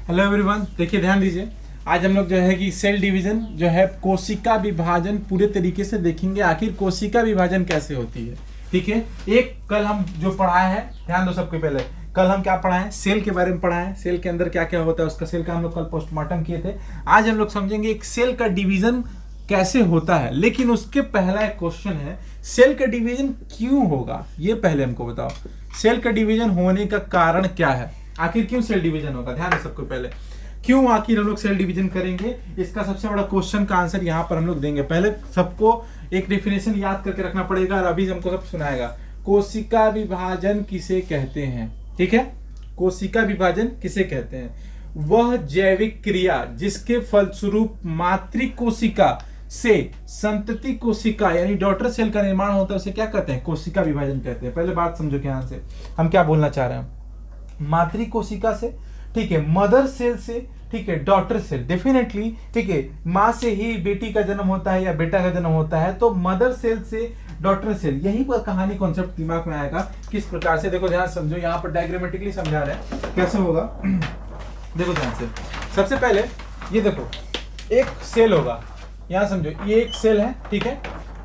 Hello everyone, देखिए ध्यान दीजिए। आज हम लोग जो है कि सेल डिवीजन जो है कोशिका विभाजन पूरे तरीके से देखेंगे। आखिर कोशिका विभाजन कैसे होती है, ठीक है। एक कल हम जो पढ़ाए हैं, ध्यान दो सबके पहले, कल हम क्या पढ़ाए, सेल के बारे में पढ़ाए। सेल के अंदर क्या क्या होता है उसका, सेल का हम लोग कल पोस्टमार्टम किए थे। आज हम लोग समझेंगे एक सेल का डिवीजन कैसे होता है। लेकिन उसके पहला एक क्वेश्चन है, सेल का डिवीजन क्यों होगा, ये पहले हमको बताओ। सेल का डिवीजन होने का कारण क्या है, आखिर क्यों सेल डिवीजन होगा। ध्यान दो सबको पहले, क्यों आखिर हम लोग सेल डिवीजन करेंगे, इसका सबसे बड़ा क्वेश्चन का आंसर यहाँ पर हम लोग देंगे। पहले सबको एक डेफिनेशन याद करके रखना पड़ेगा और अभी हमको सब सुनाएगा। कोशिका विभाजन किसे कहते हैं, ठीक है। कोशिका विभाजन किसे कहते हैं, वह जैविक क्रिया जिसके फलस्वरूप मातृ कोशिका से संतति कोशिका यानी डॉटर सेल का निर्माण होता है, उसे क्या कहते हैं, कोशिका विभाजन कहते हैं। पहले बात समझो ध्यान से, हम क्या बोलना चाह रहे हैं। मातृ कोशिका से, ठीक है, मदर सेल से, ठीक है, डॉटर सेल, डेफिनेटली, ठीक है, माँ से ही बेटी का जन्म होता है या बेटा का जन्म होता है, तो मदर सेल से डॉटर सेल, यही पर कहानी कॉन्सेप्ट दिमाग में आएगा किस प्रकार से। देखो ध्यान समझो, यहाँ पर डायग्रामेटिकली समझा रहे हैं कैसे होगा। देखो ध्यान से, सबसे पहले ये देखो एक सेल होगा, यहाँ समझो ये एक सेल है, ठीक है।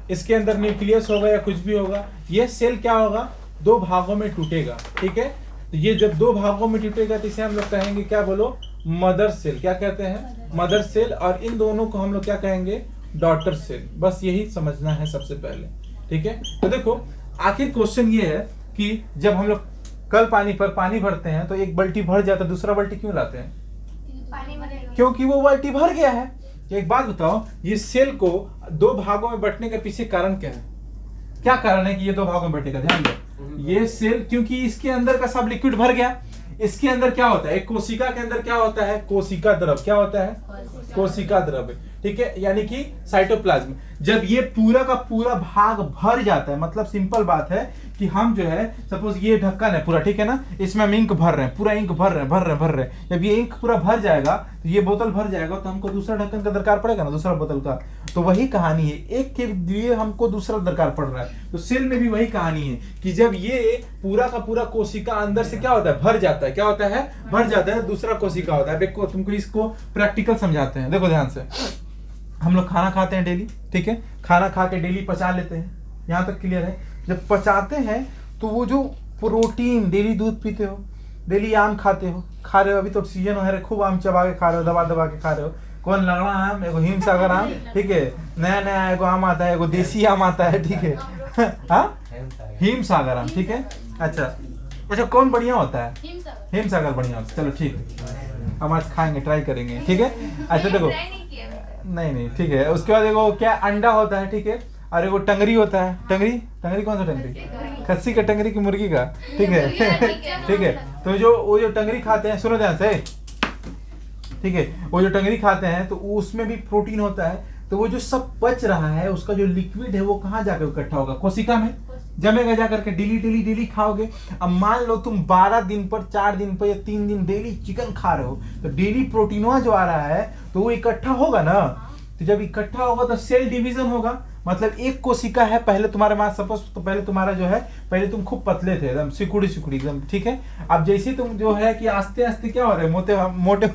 इसके अंदर न्यूक्लियस होगा या कुछ भी होगा। ये सेल क्या होगा, दो भागों में टूटेगा, ठीक है। तो ये जब दो भागों में टूटेगा तो इसे हम लोग कहेंगे क्या, बोलो, मदर सेल। क्या कहते हैं, मदर सेल। और इन दोनों को हम लोग क्या कहेंगे, डॉटर सेल। बस यही समझना है सबसे पहले, ठीक है। तो देखो आखिर क्वेश्चन ये है कि जब हम लोग कल पानी भरते हैं तो एक बाल्टी भर जाता है, दूसरा बाल्टी क्यों लाते हैं, क्योंकि वो बाल्टी भर गया है। एक बात बताओ, ये सेल को दो भागों में बंटने के पीछे कारण क्या है, क्या कारण है कि ये दो भागों में बंटेगा। ध्यान दो, ये सेल क्योंकि इसके अंदर का सब लिक्विड भर गया। इसके अंदर क्या होता है, एक कोशिका के अंदर क्या होता है, कोशिका द्रव। क्या होता है, कोशिका द्रव, ठीक है, यानी कि साइटोप्लाज्म। जब ये पूरा का पूरा भाग भर जाता है, मतलब सिंपल बात है कि हम जो है सपोज ये ढक्कन है पूरा, ठीक है ना, इसमें हम इंक भर रहे हैं, पूरा इंक भर रहे हैं। जब ये इंक पूरा भर जाएगा तो ये बोतल भर जाएगा, तो हमको दूसरा ढक्कन का दरकार पड़ेगा ना, दूसरा बोतल का। तो वही कहानी है, एक के लिए हमको दूसरा दरकार पड़ रहा है। तो सेल में भी वही कहानी है कि जब ये पूरा का पूरा कोशिका अंदर से क्या होता है, भर जाता है। क्या होता है, भर जाता है, दूसरा कोशिका होता है। देखो तुमको इसको प्रैक्टिकल समझाते हैं। देखो ध्यान से, हम लोग खाना खाते हैं डेली, ठीक है, खाना खा के डेली पचा लेते हैं, यहाँ तक क्लियर है। जब पचाते हैं तो वो जो प्रोटीन, डेली दूध पीते हो, डेली आम खा रहे हो, अभी तो सीजन है, खूब आम चबा के खा रहे हो, दबा के खा रहे हो। कौन लगड़ा आम, एगो हिमसागर आम, ठीक है, नया एगो आम आता है, एगो देसी आम आता है, ठीक है, हाँ, हिमसागर आम, ठीक है। अच्छा कौन बढ़िया होता है, हिमसागर बढ़िया होता है। चलो ठीक है, हम आज खाएंगे, ट्राई करेंगे, ठीक है। अच्छा देखो, नहीं ठीक है। उसके बाद देखो क्या, अंडा होता है, ठीक है, और एगो टंगरी होता है। टंगरी कौन सा टंगरी, खस्सी का टंगरी की मुर्गी का, ठीक है, ठीक है। तो वो जो टंगरी खाते हैं, सुनो ध्यान से, ठीक है, वो जो टंगरी खाते हैं तो उसमें भी प्रोटीन होता है। तो वो जो सब बच रहा है, उसका जो लिक्विड है वो कहाँ जाकर इकट्ठा होगा, कोशिका में जमेगा जाकर के। डेली खाओगे। अब मान लो तुम 12 दिन पर, 4 दिन पर या 3 दिन डेली चिकन खा रहे हो, तो डेली प्रोटीनवा जो आ रहा है तो वो इकट्ठा होगा ना। तो जब इकट्ठा होगा तो सेल डिवीजन होगा। मतलब एक कोशिका है, पहले तुम्हारे मां सपोज, तो पहले तुम्हारा जो है, पहले तुम खूब पतले थे एकदम, सिकुड़ी एकदम, ठीक है। अब जैसे तुम जो है कि आस्ते आस्ते क्या हो रहे, मोटे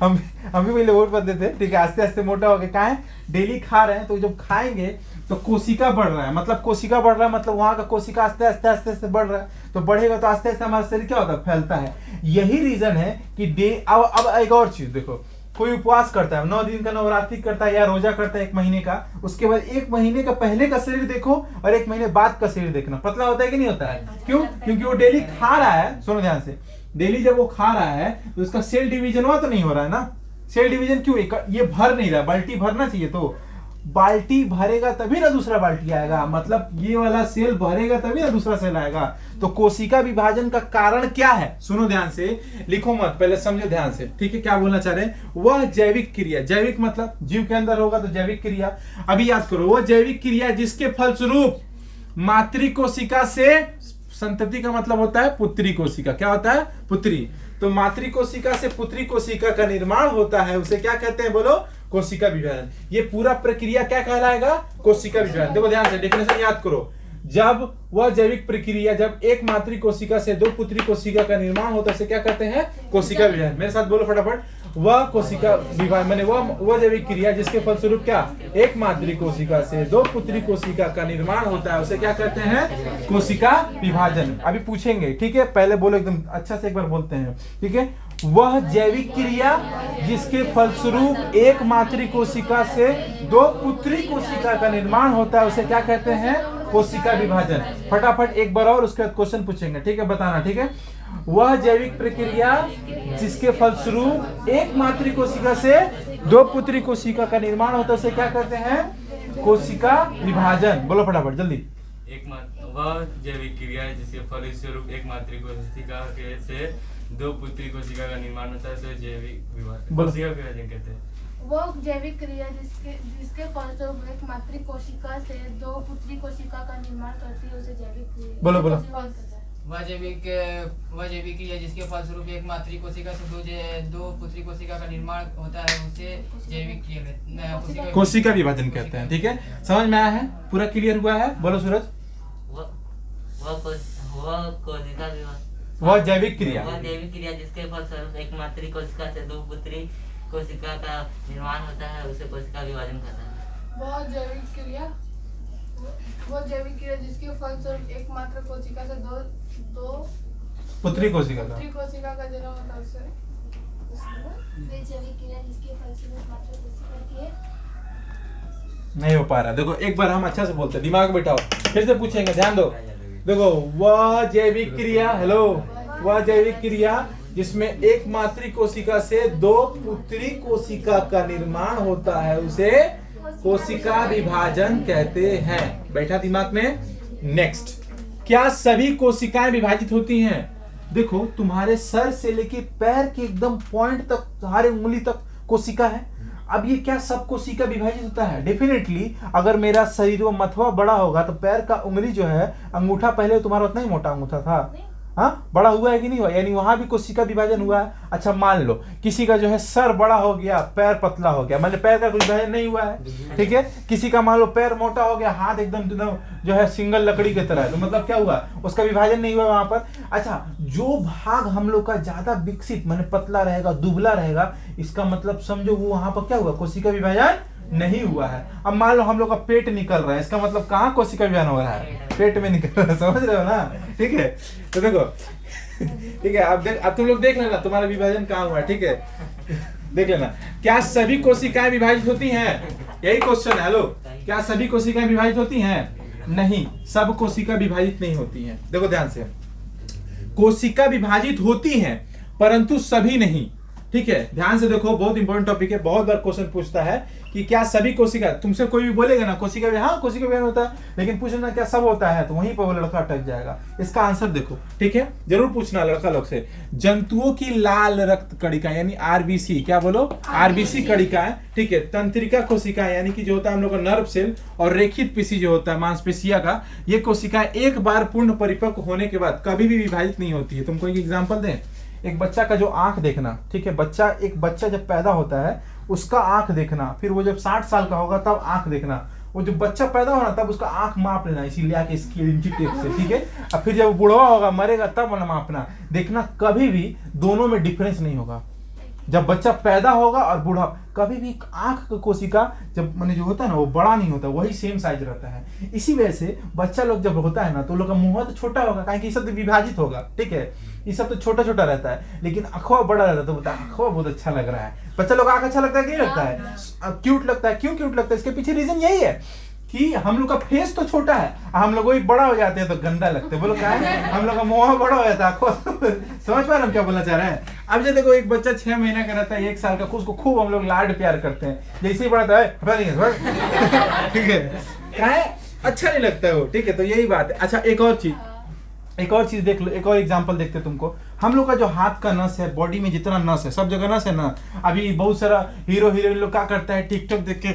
हम भी पहले बहुत पतले थे, ठीक है, आस्ते आस्ते मोटा हो गए। कहाँ है, डेली खा रहे हैं। तो जब खाएंगे तो कोशिका बढ़ रहा है, मतलब कोशिका बढ़ रहा है, मतलब वहां का कोशिका आस्ते आस्ते बढ़ रहा है। तो बढ़ेगा तो आस्ते आस्ते हमारा शरीर क्या होता है, फैलता है। यही रीजन है कि अब एक और चीज देखो, कोई उपवास करता है, 9 दिन का नवरात्रि करता है या रोजा करता है 1 महीने का, उसके बाद 1 महीने का पहले का शरीर देखो और 1 महीने बाद का शरीर देखना, पतला होता है कि नहीं होता है। क्यों, क्योंकि वो डेली खा रहा है। सुनो ध्यान से, डेली जब वो खा रहा है तो उसका सेल डिवीजन हुआ तो नहीं हो रहा है ना। सेल डिवीजन क्यों, ये भर नहीं रहा, बाल्टी भरना चाहिए, तो बाल्टी भरेगा तभी ना दूसरा बाल्टी आएगा, मतलब ये वाला सेल भरेगा तभी ना दूसरा सेल आएगा। तो कोशिका विभाजन का कारण क्या है, सुनो ध्यान से, लिखो मत, पहले समझो ध्यान से, ठीक है। क्या बोलना चाह रहे हैं, वह जैविक क्रिया, जैविक मतलब जीव के अंदर होगा तो जैविक क्रिया। अभी याद करो, वह जैविक क्रिया जिसके फलस्वरूप मातृ कोशिका से, संतति का मतलब होता है पुत्री कोशिका, क्या होता है, पुत्री। तो मातृ कोशिका से पुत्री कोशिका का निर्माण होता है, उसे क्या कहते हैं, बोलो, कोशिका विभाजन। ये पूरा प्रक्रिया क्या कहलाएगा, कोशिका विभाजन। देखो ध्यान से, डेफिनेशन याद करो, जब वह जैविक प्रक्रिया जब एक मातृ कोशिका से दो पुत्री कोशिका का निर्माण होता है उसे क्या कहते हैं? कोशिका विभाजन। मेरे साथ बोलो फटाफट। वह कोशिका विभाजन माने वह जैविक क्रिया जिसके फलस्वरूप क्या एक मातृ कोशिका से दो पुत्री कोशिका का निर्माण होता है उसे क्या कहते हैं? कोशिका विभाजन। अभी पूछेंगे, ठीक है? पहले बोलो एकदम अच्छा से, एक बार बोलते हैं, ठीक है? वह जैविक क्रिया जिसके फलस्वरूप एक मातृ कोशिका से दो पुत्री कोशिका का निर्माण होता है उसे क्या कहते हैं? कोशिका विभाजन। फटाफट एक बार और उसके बाद क्वेश्चन पूछेंगे, ठीक है? बताना, ठीक है? वह जैविक प्रक्रिया जिसके फलस्वरूप एक मातृ कोशिका से दो पुत्री कोशिका का निर्माण होता है उसे क्या कहते हैं? कोशिका विभाजन। बोलो फटाफट जल्दी। वह जैविक क्रिया है जिसके फलस्वरूप एक मातृ कोशिका से दो पुत्री कोशिका का निर्माण होता है उसे जैविक विभाजन कोशिका विभाजन कहते हैं। वो जैविक क्रिया जिसके फलस्वरूप एक मातृ कोशिका से दो पुत्री कोशिका का निर्माण करती है उसे जैविक क्रिया। बोलो बोलो। वह जैविक क्रिया जिसके फलस्वरूप एक मातृ कोशिका से दो पुत्री कोशिका का निर्माण होता है उसे जैविक क्रिया कोशिका विभाजन कहते हैं, ठीक है? समझ में आया है? पूरा क्लियर हुआ है? बोलो सूरज। वह जैविक क्रिया जिसके फलस्वरूप एक मातृ कोशिका से दो पुत्री कोशिका का निर्माण होता है उसे कोशिका विभाजन कहते हैं। वह जैविक क्रिया जिसके फलस्वरूप एक मातृ कोशिका से दो पुत्री कोशिका का जन्म होता है उसे जैविक क्रिया जिसके फलस्वरूप मातृ कोशिका के नहीं हो पा रहा। देखो एक बार हम अच्छा से बोलते हैं, दिमाग बैठाओ, फिर से पूछेंगे, ध्यान दो। देखो वह जैविक क्रिया, हेलो, वह जैविक क्रिया जिसमें एक मातृ कोशिका से दो पुत्री कोशिका का निर्माण होता है उसे कोशिका विभाजन कहते हैं। बैठा दिमाग में? नेक्स्ट, क्या सभी कोशिकाएं विभाजित होती हैं? देखो तुम्हारे सर से लेके पैर के एकदम पॉइंट तक, तुम्हारे उंगली तक कोशिका है। अब ये क्या सब कोशिका विभाजित होता है? डेफिनेटली अगर मेरा शरीर व मथवा बड़ा होगा तो पैर का उंगली जो है, अंगूठा पहले तुम्हारा उतना ही मोटा अंगूठा था, हाँ, बड़ा हुआ है कि नहीं हुआ? यानी वहां भी कोशिका विभाजन हुआ है। अच्छा मान लो किसी का जो है सर बड़ा हो गया, पैर पतला हो गया, मतलब पैर का कोई विभाजन नहीं हुआ है, ठीक है? किसी का मान लो पैर मोटा हो गया, हाथ एकदम जो है सिंगल लकड़ी की तरह है, तो मतलब क्या हुआ? उसका विभाजन नहीं हुआ वहां पर। अच्छा, जो भाग हम लोग का ज्यादा विकसित माने पतला रहेगा, दुबला रहेगा, इसका मतलब समझो वो वहां पर क्या हुआ? कोशिका विभाजन नहीं हुआ है। अब मान लो हम लोग का पेट निकल रहा है, इसका मतलब कहाँ कोशिका विभाजन हो रहा है? पेट में निकल रहा है, समझ रहे हो ना? ठीक है, तो देखो ठीक है, अब तुम लोग देख लेना तुम्हारा विभाजन कहाँ हुआ, ठीक है? देख लेना। क्या सभी कोशिकाएं विभाजित होती हैं? यही क्वेश्चन है। हेलो, क्या सभी कोशिकाएं विभाजित होती हैं? नहीं, सब कोशिका विभाजित नहीं होती हैं। देखो ध्यान से, कोशिका विभाजित होती हैं परंतु सभी नहीं, ठीक है? ध्यान से देखो, बहुत इंपॉर्टेंट टॉपिक है, बहुत बार क्वेश्चन पूछता है कि क्या सभी कोशिका, तुमसे कोई भी बोलेगा ना कोशिका भी, हाँ कोशिका विभाजन होता है, लेकिन पूछना क्या सब होता है, तो वहीं पर वो लड़का अटक जाएगा। इसका आंसर देखो, ठीक है? जरूर पूछना लड़का लोग से। जंतुओं की लाल रक्त कणिका यानी आरबीसी, क्या बोलो? आरबीसी कणिकाएं, ठीक है? तंत्रिका कोशिकाएं यानी कि जो होता है हम लोग का नर्व सेल, और रेखित पेशी जो होता है मांसपेशिया का, ये कोशिकाएं एक बार पूर्ण परिपक्व होने के बाद कभी भी विभाजित नहीं होती है। तुमको एक एग्जाम्पल दें, एक बच्चा का जो आंख देखना, ठीक है? एक बच्चा जब पैदा होता है उसका आंख देखना, फिर वो जब 60 साल का होगा तब आंख देखना, वो जब बच्चा पैदा होना तब उसका आंख माप लेना, इसीलिए आके स्केल टेप से, ठीक है? अब फिर जब बुढ़वा होगा, मरेगा, तब मापना। देखना कभी भी दोनों में डिफरेंस नहीं होगा। जब बच्चा पैदा होगा और बूढ़ा, कभी भी आंख का कोशिका जब मैंने जो होता है ना वो बड़ा नहीं होता, वही सेम साइज रहता है। इसी वजह से बच्चा लोग जब होता है ना तो लोग का मुंह तो छोटा होगा, कारण कि ये सब तो विभाजित होगा, ठीक है? ये सब तो छोटा छोटा रहता है, लेकिन अखवा बड़ा रहता है, तो बोलता है अखवा बहुत अच्छा लग रहा है। बच्चा लोग आंख अच्छा लगता है कि नहीं लगता है? क्यूट लगता है। क्यों क्यूट लगता है? इसके पीछे रीजन यही है कि हम लोग का फेस तो छोटा है, हम लोग वही बड़ा हो जाते हैं तो गंदा लगते हैं। बोलो क्या है? हम लोग का मुंह बड़ा हो जाता है। समझ पा रहे हम क्या बोलना चाह रहे हैं? अब जो देखो एक बच्चा 6 महीना का रहता है, 1 साल का, उसको खूब हम लोग लाड प्यार करते हैं, जैसे ही बढ़ता है ठीक है, क्या है? अच्छा नहीं लगता है वो, ठीक है? तो यही बात है। अच्छा एक और चीज देख लो, एक और एग्जांपल देखते तुमको। हम लोग का जो हाथ का नस है, बॉडी में जितना नस है, सब जगह नस है ना। अभी बहुत सारा हीरो हीरोइन लोग क्या करता है, टिकटॉक देख के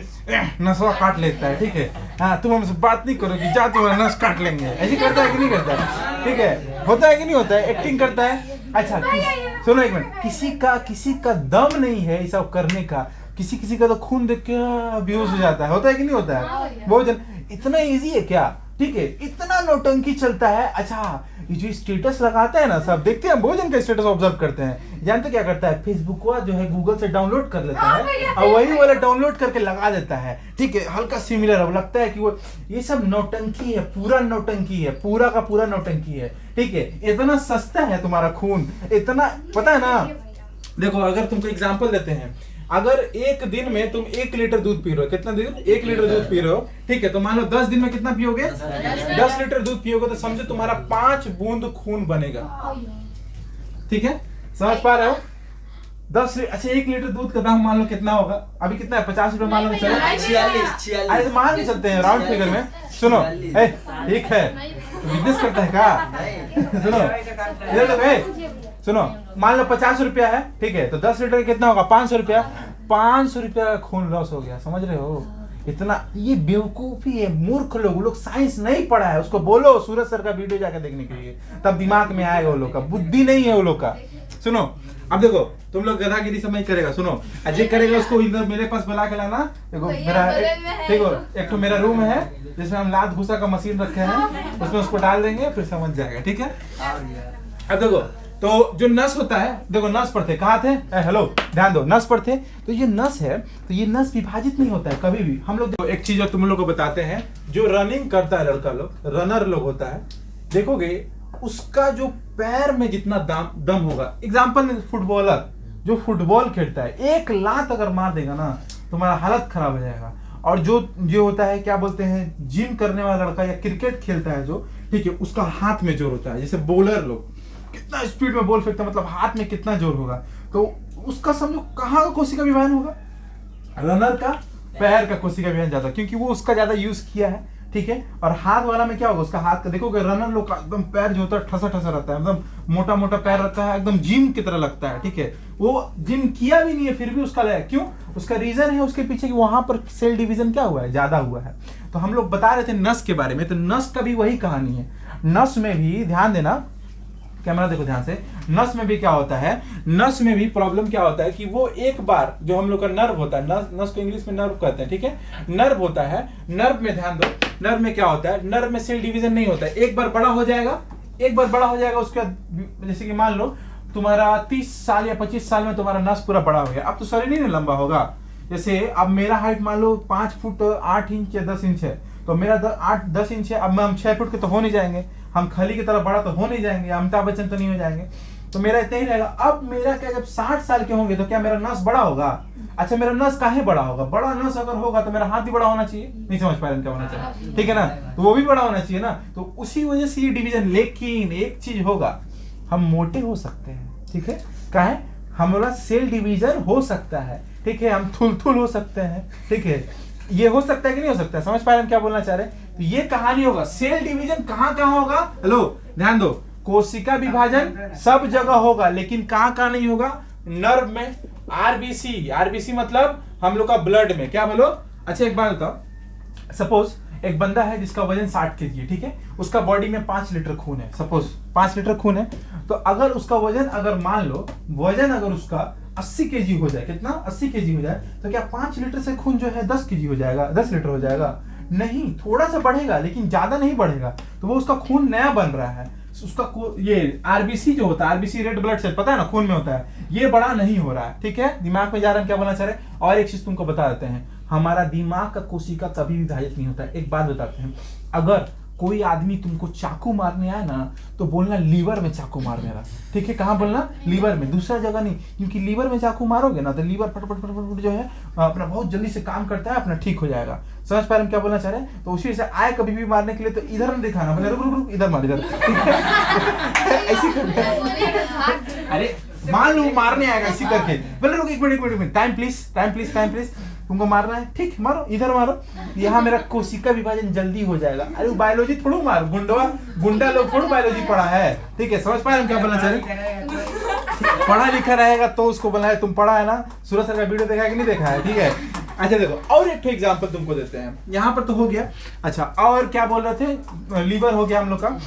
नसवा काट लेता है, ठीक है? हाँ, तुम हमसे बात नहीं करोगी, जा तुम्हारा नस काट लेंगे, ऐसे करता है कि नहीं करता है? ठीक है, होता है कि नहीं होता है? एक्टिंग करता है। अच्छा सुनो एक मिनट, किसी का दम नहीं है ये सब करने का, किसी का तो खून देख के बेहोश हो जाता है, होता है कि नहीं होता है? बहुत जन, इतना ईजी है क्या? ठीक है, इतना नौटंकी चलता है। अच्छा, ये जो स्टेटस लगाते हैं ना सब, देखते हैं बहुत जन का स्टेटस ऑब्जर्व करते हैं, जानते क्या करता है, फेसबुक को जो है गूगल से डाउनलोड कर लेता है और वही वाला डाउनलोड करके लगा देता है। ठीक है, हल्का सिमिलर है, लगता है कि वो ये सब नौटंकी है, पूरा नौटंकी है, पूरा का पूरा नौटंकी है। ठीक है, इतना सस्ता है तुम्हारा खून, इतना पता है ना। देखो अगर तुमको एग्जांपल देते हैं, अगर एक दिन में तुम 1 लीटर दूध पी रहे हो, कितना दिन? 1 लीटर दूध पी रहे हो, ठीक है, तो मान लो 10 दिन में कितना पियोगे? 10 लीटर दूध पियोगे, तो समझो तुम्हारा 5 बूंद खून बनेगा। ठीक है, समझ पा रहे हो? 10 अच्छा 1 लीटर दूध का दाम मान लो कितना होगा? अभी कितना है? 50 रुपए मान लो। चलो 46 ऐसे मान नहीं चलते हैं राउंड फिगर में। सुनो, ठीक है, बिजनेस करता है क्या? सुनो इधर देखो, सुनो, मान लो 50 रुपया है, ठीक है, तो 10 लीटर का कितना होगा? 500 रुपया। 500 रुपया का खून लॉस हो गया, समझ रहे हो? इतना ये बेवकूफी है, मूर्ख लोग साइंस नहीं पढ़ा है। उसको बोलो सूरज सर का वीडियो जाकर देखने के लिए, तब दिमाग में आएगा वो लोग का। बुद्धि नहीं है वो लोग का। सुनो, अब देखो तुम लोग गधागिरी समझ करेगा। सुनो, अजय करेगा, उसको इधर मेरे पास बुला के लाना। देखो मेरा देखो एक तो मेरा रूम है जिसमें हम लात घुसा का मशीन रखे हैं, उसमें उसको डाल देंगे, फिर समझ जाएगा। ठीक है, अब देखो तो जो नस होता है, देखो नस पर थे, कहाँ थे? हेलो, ध्यान दो, नस पर थे। तो ये नस है, तो ये नस विभाजित नहीं होता है कभी भी। हम लोग एक चीज तुम लोग को बताते हैं, जो रनिंग करता है लड़का लोग, रनर लोग होता है, देखोगे उसका जो पैर में जितना दम होगा, एग्जाम्पल फुटबॉलर जो फुटबॉल खेलता है, 1 लात अगर मार देगा ना, तुम्हारा हालत खराब हो जाएगा। और जो होता है क्या बोलते हैं, जिम करने वाला लड़का या क्रिकेट खेलता है जो, ठीक है, उसका हाथ में जोर होता है। जैसे बॉलर लोग कितना स्पीड में बॉल फेंकता है, मतलब हाथ में कितना जोर होगा, तो उसका समझो कहाँ का कोशिका विभाजन होगा? रनर का पैर का कोशिका विभाजन ज्यादा, क्योंकि वो उसका ज्यादा यूज किया है। ठीक है, और हाथ वाला में क्या होगा? उसका हाथ का देखोगे, रनर लोग का एकदम पैर जो होता है ठसा ठसा रहता है, एकदम मोटा मोटा पैर रहता है, एकदम जिम की तरह लगता है। ठीक है, वो जिम किया भी नहीं है फिर भी उसका लगा, क्यों? उसका रीजन है उसके पीछे कि वहां पर सेल डिवीजन क्या हुआ है, ज्यादा हुआ है। तो हम लोग बता रहे थे नस के बारे में, तो नस का भी वही कहानी है। नस में भी ध्यान देना, कैमरा देखो ध्यान से, नस में भी क्या होता है, नस में भी प्रॉब्लम क्या होता है कि वो एक बार जो हम लोग का नर्व होता है, नस को इंग्लिश में नर्व कहते हैं। ठीक है, नर्व होता है, नर्व में ध्यान दो, नर्व में क्या होता है, नर्व में सेल डिवीजन नहीं होता है। एक बार बड़ा हो जाएगा, उसके बाद जैसे कि मान लो तुम्हारा 30 साल या 25 साल में तुम्हारा नस पूरा बड़ा हो गया, अब तो शरीर नहीं लंबा होगा। जैसे अब मेरा हाइट मान लो 5 फुट 8 इंच या 10 इंच है, तो मेरा 8-10 इंच है, अब हम 6 फुट के तो हो नहीं जाएंगे, हम खली की तरह बड़ा तो हो नहीं जाएंगे, अमिताभ बच्चन तो नहीं हो जाएंगे, तो मेरा इतना ही रहेगा। अब मेरा क्या, जब 60 साल के होंगे तो क्या मेरा नस बड़ा होगा? अच्छा, मेरा नस काहे बड़ा होगा? बड़ा नस अगर होगा तो मेरा हाथ भी बड़ा होना चाहिए। नहीं समझ पा रहे क्या होना चाहिए? ठीक है ना, तो वो भी बड़ा होना चाहिए ना, तो उसी वजह से ये डिवीजन। लेकिन एक चीज होगा, हम मोटे हो सकते हैं। ठीक है, काहे? हमारा सेल डिवीजन हो सकता है। ठीक है, हम थुल हो सकते हैं। ठीक है, ये हो सकता है कि नहीं हो सकता है? समझ पा रहे हैं क्या बोलना चाह रहे हैं? तो ये कहानी होगा, सेल डिवीजन कहाँ होगा? हेलो ध्यान दो, कोशिका विभाजन सब जगह होगा, लेकिन कहाँ नहीं होगा? नर्व में, आरबीसी मतलब हम लोग का ब्लड में। क्या बोलो? अच्छा एक बात बताओ, सपोज एक बंदा है जिसका वजन 60 kg है, ठीक है, उसका बॉडी में 5 लीटर खून है, सपोज 5 लीटर खून है, तो अगर उसका वजन, अगर मान लो वजन अगर उसका 80 kg हो जाए, कितना? 80 kg हो जाए, तो क्या 5 लीटर से खून जो है 10 kg हो जाएगा, 10 लीटर हो जाएगा? नहीं, थोड़ा सा बढ़ेगा, लेकिन ज्यादा नहीं बढ़ेगा। तो वो उसका खून नया बन रहा है, उसका ये आरबीसी जो होता है, आरबीसी रेड ब्लड सेल, पता है ना, खून में होता है, ये बड़ा नहीं हो रहा है। ठीक है, दिमाग में जा रहा है क्या बोलना चाह रहे हैं? और एक चीज तुमको बता देते हैं, हमारा दिमाग का कोशिका कभी भी विभाजित नहीं होता है। एक बात बताते हैं, अगर कोई आदमी तुमको चाकू मारने आए ना, तो बोलना लीवर में चाकू मार मेरा। ठीक है, कहाँ बोलना? लीवर में, दूसरा जगह नहीं, क्योंकि लीवर में चाकू मारोगे ना तो लीवर फट जो है अपना बहुत जल्दी से काम करता है, अपना ठीक हो जाएगा। समझ पा रहे हैं क्या बोलना चाह रहे हैं? तो उसी से आए कभी भी मारने के लिए तो इधर न दिखाना, बोले रुक इधर मार, इधर ऐसे करके, अरे मान लो मारने आएगा इसी करके, बोले रुक एक मिनट, टाइम प्लीज, तुमको मारना है, ठीक, मारो, इधर मारो, यहाँ मेरा कोशिका विभाजन जल्दी हो जाएगा। अरे बायोलॉजी थोड़ा मार, गुंडा लोग थोड़ा बायोलॉजी पढ़ा है। ठीक है, समझ पा रहे हैं क्या बोलना चाह रहे? पढ़ा लिखा रहेगा तो उसको बोलना है, तुम पढ़ा है ना, सूरज सर का वीडियो देखा है कि नहीं देखा है? ठीक है, अच्छा देखो और एक एग्जांपल तुमको देते हैं, यहाँ पर तो हो गया। अच्छा और क्या बोल रहे थे? लीवर हो गया हम लोग का,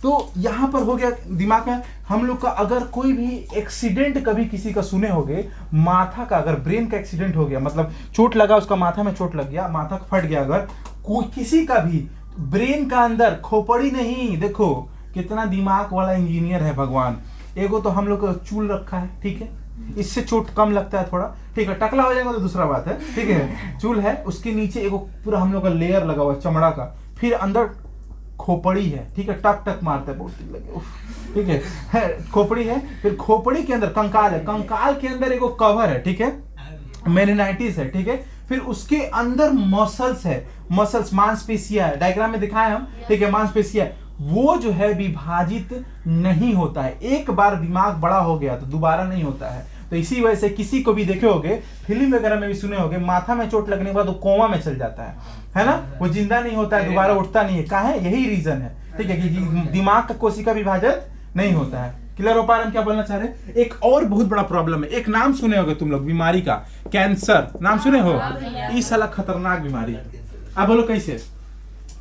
तो यहाँ पर हो गया दिमाग में हम लोग का। अगर कोई भी एक्सीडेंट कभी किसी का सुने होगे, माथा का, अगर ब्रेन का एक्सीडेंट हो गया, मतलब चोट लगा, उसका माथा में चोट लग गया, माथा फट गया, अगर कोई किसी का भी, ब्रेन का अंदर, खोपड़ी नहीं। देखो कितना दिमाग वाला इंजीनियर है भगवान। एगो तो हम लोग का चूल रखा है, ठीक है, इससे चोट कम लगता है थोड़ा, ठीक है, टकला हो जाएगा तो दूसरा बात है, ठीक है। चूल है, उसके नीचे एगो पूरा हम लोग का लेयर लगा हुआ है चमड़ा का, फिर अंदर खोपड़ी है, ठीक है, टक टक मारता है, बहुत लगे, उफ, ठीक है, खोपड़ी है, फिर खोपड़ी के अंदर कंकाल है, कंकाल के अंदर एगो कवर है, ठीक है, मेनिनाइटिस है, ठीक है, फिर उसके अंदर मसल्स है, मसल्स मांसपेशियां है, डायग्राम में दिखाए हम, ठीक है, मांसपेशियां, वो जो है विभाजित नहीं होता है। एक बार दिमाग बड़ा हो गया तो दोबारा नहीं होता है। तो इसी वजह से किसी को भी देखे होगे, फिल्म वगैरह में भी सुने होगे, माथा में चोट लगने के बाद वो कोमा में चल जाता है ना, वो जिंदा नहीं होता है, दोबारा उठता नहीं है। कहाँ है? यही रीजन है, ठीक है, कि दिमाग का कोशिका विभाजन नहीं होता है। क्लियर हो पा रहे हम क्या बोलना चाह रहे हैं? एक और बहुत बड़ा प्रॉब्लम है, एक नाम सुने होगे तुम लोग बीमारी का, कैंसर, नाम सुने हो? ये साला खतरनाक बीमारी है। अब बोलो कैसे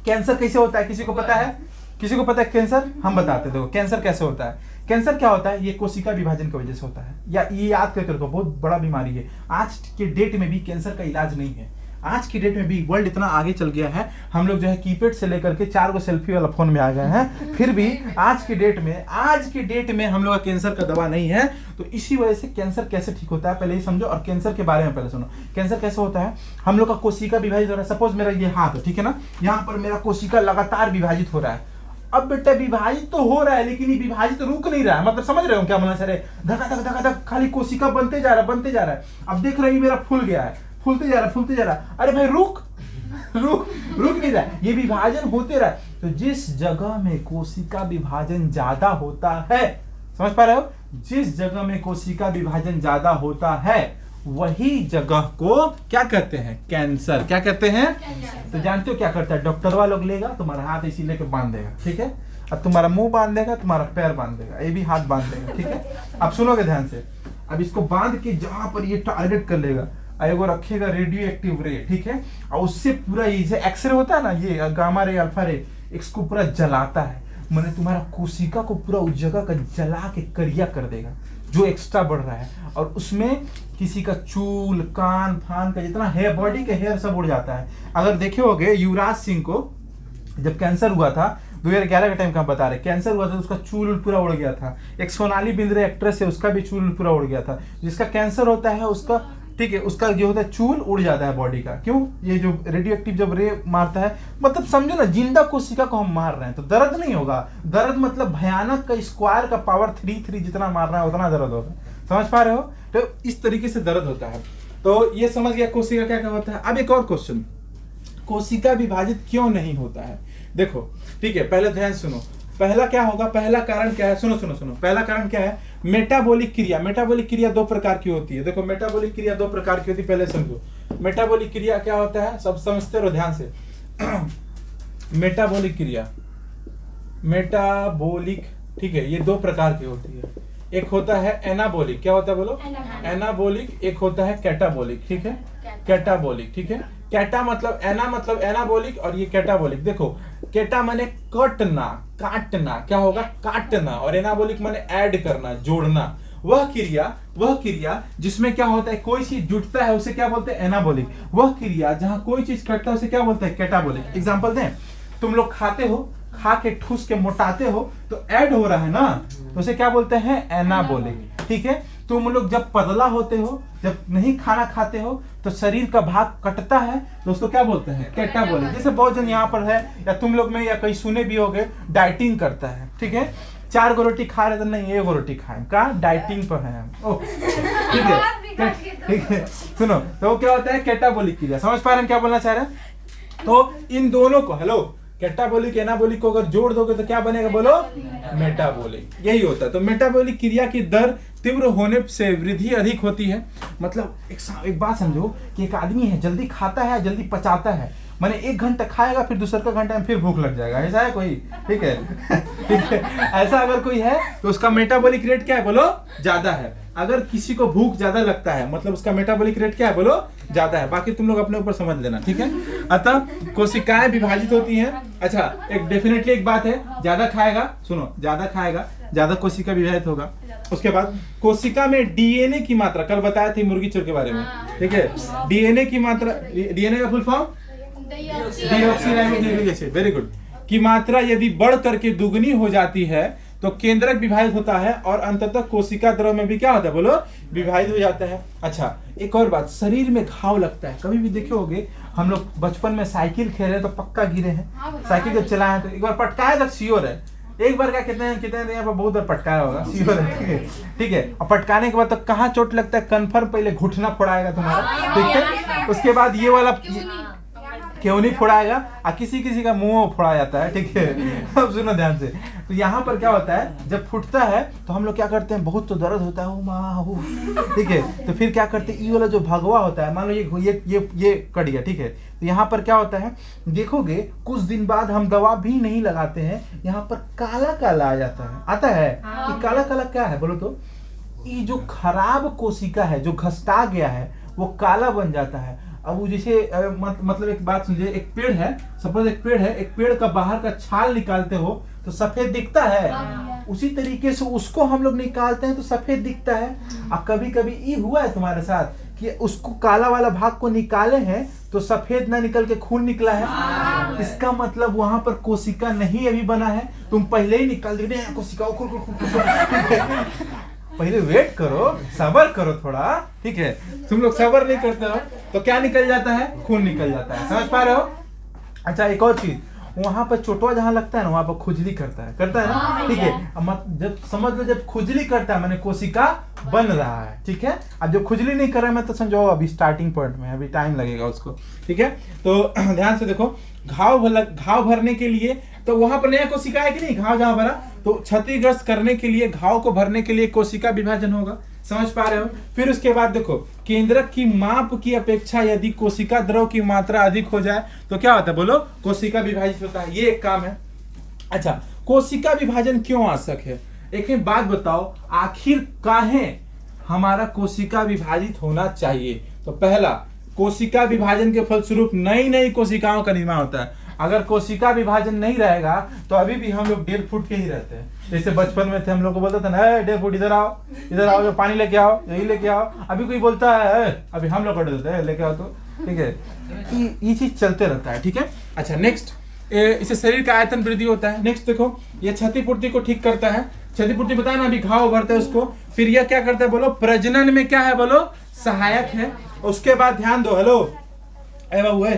कैंसर कैसे होता है? किसी को पता है? किसी को पता है कैंसर? हम बताते, देखो कैंसर कैसे होता है। कैंसर क्या होता है? ये कोशिका विभाजन की वजह से होता है, या ये याद करके रखो, बहुत बड़ा बीमारी है। आज के डेट में भी कैंसर का इलाज नहीं है। आज की डेट में भी वर्ल्ड इतना आगे चल गया है, हम लोग जो है कीपैड से लेकर के 4 गो सेल्फी वाला फोन में आ गए हैं, फिर भी आज की डेट में हम लोग का कैंसर का दवा नहीं है। तो इसी वजह से कैंसर कैसे ठीक होता है पहले ही समझो, और कैंसर के बारे में पहले सुनो। कैंसर कैसे होता है? हम लोग का कोशिका विभाजित हो रहा है। सपोज मेरा ये हाथ है, ठीक है ना, यहाँ पर मेरा कोशिका लगातार विभाजित हो रहा है। अब बेटा विभाजित तो हो रहा है, लेकिन ये विभाजित रुक नहीं रहा है। मतलब समझ रहे हो क्या बोलना चाह रहे? धका धक धका धक खाली कोशिका बनते जा रहा है। अब देख रहे हैं मेरा फूल गया है, फूलते जा रहा है। अरे भाई रुक नहीं रहा, ये विभाजन होते रहा। तो जिस जगह में कोशिका विभाजन ज्यादा होता है, समझ पा रहे हो, जिस जगह में कोशिका विभाजन ज्यादा होता है वही जगह को क्या कहते हैं? कैंसर। क्या कहते हैं? तो जानते हो क्या करता है? डॉक्टरवा लोग लेगा तुम्हारा हाथ इसी लेके बांध देगा, ठीक है, अब तुम्हारा मुंह बांध देगा, तुम्हारा पैर बांध देगा, ये भी हाथ बांध देगा, ठीक है। अब सुनोगे ध्यान से, अब इसको बांध के जहां पर ये टारगेट कर लेगा, एगो रखेगा रेडियो एक्टिव रे, ठीक है, और उससे पूरा ये एक्सरे होता है ना, ये गामा रे अल्फा रे, इसको पूरा जलाता है, मैंने तुम्हारा कोशिका को पूरा उस जगह का जला के करिया कर देगा जो एक्स्ट्रा बढ़ रहा है। और उसमें किसी का चूल, कान फान का जितना हेयर, बॉडी के हेयर सब उड़ जाता है। अगर देखे होगे युवराज सिंह को जब कैंसर हुआ था 2011 के टाइम का बता रहे, कैंसर हुआ था, उसका चूल पूरा उड़ गया था। एक सोनाली बिंद्रे एक्ट्रेस है, उसका भी चूल पूरा उड़ गया था। जिसका कैंसर होता है उसका, ठीक है, उसका जो होता है चूल उड़ जाता है बॉडी का। क्यों? ये जो रेडियो एक्टिव जब रे मारता है, मतलब समझो ना, जिंदा कोशिका को हम मार रहे हैं तो दर्द नहीं होगा। दर्द मतलब भयानक का स्क्वायर का पावर 3 जितना मार रहा है उतना दर्द होगा। समझ पा रहे हो? तो इस तरीके से दर्द होता है। तो ये समझ गया कोशिका क्या क्या होता है। अब एक और क्वेश्चन, कोशिका विभाजित क्यों नहीं होता है? देखो, ठीक है, पहले ध्यान सुनो। पहला क्या होगा? पहला कारण क्या है? सुनो सुनो सुनो, पहला कारण क्या है? मेटाबॉलिक क्रिया। मेटाबॉलिक क्रिया 2 प्रकार की होती है। देखो मेटाबॉलिक क्रिया 2 प्रकार की होती है, पहले समझो। मेटाबॉलिक क्रिया क्या होता है, सब समझते रहो ध्यान से। मेटाबॉलिक क्रिया, मेटाबॉलिक, ठीक है, ये 2 प्रकार की होती है। एक होता है एनाबॉलिक, क्या होता है बोलो? एनाबॉलिक। एक होता है कैटाबॉलिक, ठीक है, कैटाबॉलिक, ठीक है। कैटा मतलब एना मतलब एनाबॉलिक, और ये कैटाबॉलिक। देखो कैटा माने कटना, काटना, क्या होगा? काटना। और एनाबॉलिक माने ऐड करना, जोड़ना। वह क्रिया जिसमें क्या होता है, कोई चीज जुटता है उसे क्या बोलते हैं? एनाबॉलिक। वह क्रिया जहां कोई चीज कटता है उसे क्या बोलते हैं? कैटाबॉलिक। एग्जांपल दें, तुम लोग खाते हो, खा के ठूस के मोटाते हो तो ऐड हो रहा है ना, तो उसे क्या बोलते हैं? एनाबॉलिक, ठीक है। तुम लोग जब पतला होते हो, जब नहीं खाना खाते हो तो शरीर का भाग कटता है, तो उसको क्या बोलते हैं? कैटाबॉलिक। जैसे बहुत जन यहाँ पर है, या तुम लोग में या कहीं सुने भी होगे, डाइटिंग करता है, ठीक है, 4 गो रोटी खा रहे तो नहीं 1 गो रोटी खाएं, का डाइटिंग पर है हम, ठीक है, ठीक है। सुनो, तो क्या होता है? कैटाबॉलिक क्रिया। समझ पा रहे हैं क्या बोलना चाह रहे हैं? तो इन दोनों को, हेलो, कैटाबॉलिक एनाबॉलिक को अगर जोड़ दोगे तो क्या बनेगा बोलो? मेटाबॉलिक। यही होता है। तो मेटाबॉलिक क्रिया की दर तीव्र होने से वृद्धि अधिक होती है। मतलब एक बात समझो कि एक आदमी है, जल्दी खाता है, जल्दी पचाता है, माने 1 घंटा खाएगा, फिर दूसरे का घंटा में फिर भूख लग जाएगा। ऐसा है कोई? ठीक है, ठीक है, ऐसा अगर कोई है तो उसका मेटाबॉलिक रेट क्या है बोलो? ज्यादा है। अगर किसी को भूख ज्यादा लगता है मतलब उसका मेटाबॉलिक रेट क्या है बोलो? ज्यादा है। बाकी तुम लोग अपने ऊपर समझ लेना, ठीक है। अतः कोशिकाएं विभाजित होती हैं। अच्छा, एक डेफिनेटली एक बात है, ज्यादा खाएगा, सुनो, ज्यादा खाएगा ज्यादा कोशिका विभाजित होगा। उसके बाद कोशिका में डीएनए की मात्रा, कल बताया थी मुर्गी चोर के बारे में, ठीक है, डीएनए की मात्रा, डीएनए का full form deoxy acid, very good, की मात्रा यदि बढ़ करके दुगनी हो जाती है तो केंद्रक विभाजित होता है और अंततः कोशिका द्रव में भी क्या होता है बोलो, विभाजित हो जाता है। अच्छा, एक और बात, शरीर में घाव लगता है, कभी भी देखे होगे हम लोग बचपन में साइकिल खेले तो पक्का गिरे हैं, साइकिल जब चलाए तो एक बार पटकाया तक श्योर है, एक बार क्या कितने यहाँ पर बहुत बार पटकाया होगा, श्योर है, ठीक है। और पटकाने के बाद तो कहाँ चोट लगता है कंफर्म, पहले घुटना फोड़ाएगा तुम्हारा, ठीक है, उसके बाद ये वाला क्यों नहीं फोड़ाएगा, और किसी किसी का मुंह फोड़ा जाता है, ठीक है। अब सुनो ध्यान से, तो यहाँ पर क्या होता है, जब फूटता है तो हम लोग क्या करते हैं, बहुत तो दर्द होता है, ओ माँ, ठीक है, तो फिर क्या करते हैं, ये वाला जो भगवा होता है, मान लो ये कट गया, ठीक है, तो यहाँ पर क्या होता है, देखोगे कुछ दिन बाद हम दवा भी नहीं लगाते हैं, यहाँ पर काला काला आ जाता है, आता है, ये काला काला क्या है बोलो तो, ये जो खराब कोशिका है, जो घसटा गया है, वो काला बन जाता है। अब वो जैसे मतलब एक बात समझिए, एक पेड़ है, सपोज एक पेड़ है, एक पेड़ का बाहर का छाल निकालते हो तो सफेद दिखता है, उसी तरीके से उसको हम लोग निकालते हैं तो सफेद दिखता है। अब कभी कभी ये हुआ है तुम्हारे साथ कि उसको काला वाला भाग को निकाले हैं तो सफेद ना निकल के खून निकला है, इसका मतलब वहां पर कोशिका नहीं अभी बना है, तुम पहले ही निकाल दे कोशिका, पहले वेट करो, सबर करो थोड़ा, ठीक है, तुम लोग सबर नहीं करते हो तो क्या निकल जाता है, खून निकल जाता है, समझ पा रहे हो। अच्छा, एक और चीज, वहां पर चोटवा जहां लगता है ना, वहां पर खुजली करता है ना, ठीक है, अब जब समझ लो जब खुजली करता है मैंने कोशिका बन रहा है, ठीक है। अब जब खुजली नहीं कर रहा है मैं तो समझो अभी स्टार्टिंग पॉइंट में, अभी टाइम लगेगा उसको, ठीक है। तो ध्यान से देखो, घाव भरने के लिए तो वहां पर नया कोशिका है कि नहीं, घाव जहां भरा तो क्षतिग्रस्त करने के लिए, घाव को भरने के लिए कोशिका विभाजन होगा, समझ पा रहे हो। फिर उसके बाद देखो, केंद्रक की माप की अपेक्षा यदि कोशिका द्रव की मात्रा अधिक हो जाए तो क्या होता है बोलो, कोशिका विभाजित होता है, ये एक काम है। अच्छा, कोशिका विभाजन क्यों आवश्यक है, एक बात बताओ, आखिर काहे हमारा कोशिका विभाजित होना चाहिए। तो पहला, कोशिका विभाजन के फलस्वरूप नई नई कोशिकाओं का निर्माण होता है। अगर कोशिका विभाजन नहीं रहेगा तो अभी भी हम लोग 1.5 फुट के ही रहते हैं, जैसे बचपन में थे, हम लोग को बोलते थे ना 1.5 फुट इधर आओ, जो पानी लेके आओ, यही लेके आओ, अभी कोई बोलता है अभी हम लोग कर देते हैं लेके आओ, तो ठीक है, ये चीज चलते रहता है, ठीक है। अच्छा, नेक्स्ट, इससे शरीर का आयतन वृद्धि होता है। नेक्स्ट देखो, ये क्षतिपूर्ति को ठीक करता है, क्षतिपूर्ति बताया ना, अभी घाव भरता है उसको। फिर यह क्या करता है बोलो, प्रजनन में क्या है बोलो, सहायक है। उसके बाद ध्यान दो, हेलो ए बाबू है,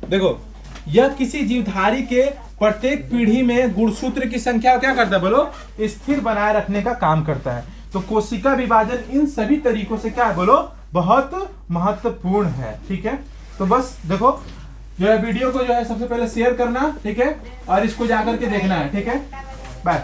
देखो, यह किसी जीवधारी के प्रत्येक पीढ़ी में गुणसूत्र की संख्या क्या करता है बोलो, स्थिर बनाए रखने का काम करता है। तो कोशिका विभाजन इन सभी तरीकों से क्या है बोलो, बहुत महत्वपूर्ण है, ठीक है। तो बस देखो, जो है वीडियो को जो है सबसे पहले शेयर करना, ठीक है, और इसको जाकर के देखना है, ठीक है, बाय।